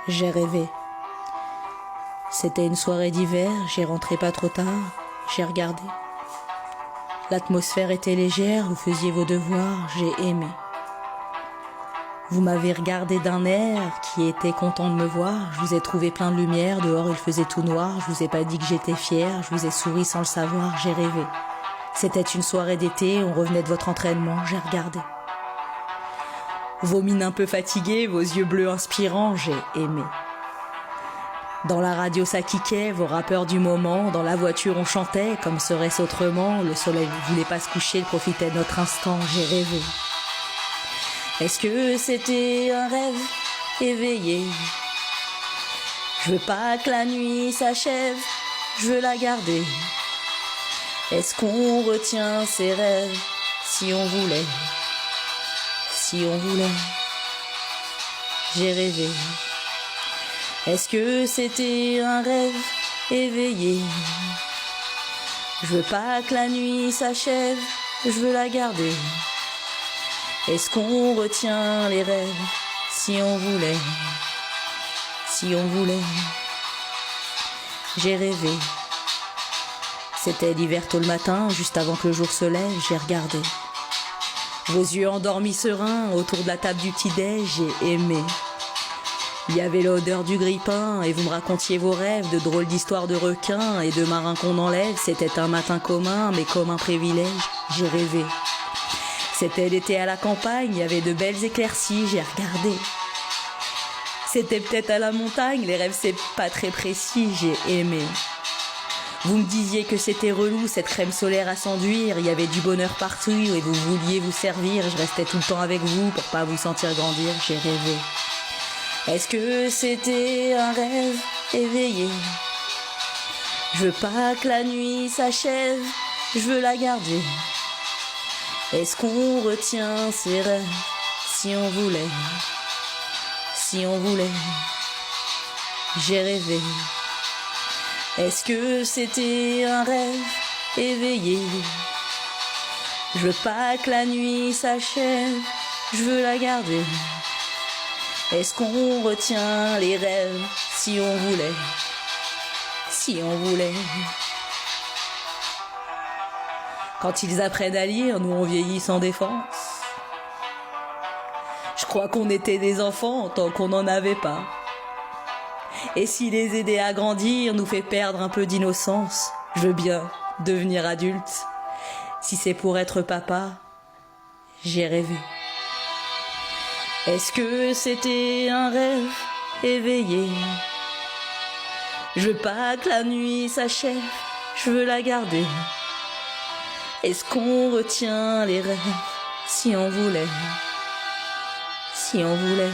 J'ai rêvé. C'était une soirée d'hiver, j'ai rentré pas trop tard, j'ai regardé. L'atmosphère était légère, vous faisiez vos devoirs, j'ai aimé. Vous m'avez regardé d'un air qui était content de me voir, je vous ai trouvé plein de lumière, dehors il faisait tout noir, je vous ai pas dit que j'étais fière, je vous ai souri sans le savoir, j'ai rêvé. C'était une soirée d'été, on revenait de votre entraînement, j'ai regardé. Vos mines un peu fatiguées, vos yeux bleus inspirants, j'ai aimé. Dans la radio ça kickait, vos rappeurs du moment, dans la voiture on chantait, comme serait-ce autrement, le soleil ne voulait pas se coucher, il profitait de notre instant, j'ai rêvé. Est-ce que c'était un rêve éveillé? Je veux pas que la nuit s'achève, je veux la garder. Est-ce qu'on retient ses rêves si on voulait? Si on voulait, j'ai rêvé. Est-ce que c'était un rêve éveillé? Je veux pas que la nuit s'achève, je veux la garder. Est-ce qu'on retient les rêves si on voulait? Si on voulait, j'ai rêvé. C'était l'hiver tôt le matin, juste avant que le jour se lève, j'ai regardé. Vos yeux endormis sereins, autour de la table du petit-déj, j'ai aimé. Il y avait l'odeur du grille-pain, et vous me racontiez vos rêves, de drôles d'histoires de requins et de marins qu'on enlève. C'était un matin commun, mais comme un privilège, j'ai rêvé. C'était l'été à la campagne, il y avait de belles éclaircies, j'ai regardé. C'était peut-être à la montagne, les rêves c'est pas très précis, j'ai aimé. Vous me disiez que c'était relou, cette crème solaire à s'enduire, il y avait du bonheur partout et vous vouliez vous servir, je restais tout le temps avec vous pour pas vous sentir grandir, j'ai rêvé. Est-ce que c'était un rêve éveillé? Je veux pas que la nuit s'achève, je veux la garder. Est-ce qu'on retient ses rêves si on voulait? Si on voulait, j'ai rêvé. Est-ce que c'était un rêve éveillé? Je veux pas que la nuit s'achève, je veux la garder. Est-ce qu'on retient les rêves si on voulait? Si on voulait. Quand ils apprennent à lire, nous on vieillit sans défense. Je crois qu'on était des enfants tant qu'on n'en avait pas. Et si les aider à grandir nous fait perdre un peu d'innocence, je veux bien devenir adulte. Si c'est pour être papa, j'ai rêvé. Est-ce que c'était un rêve éveillé? Je veux pas que la nuit s'achève, je veux la garder. Est-ce qu'on retient les rêves si on voulait? Si on voulait.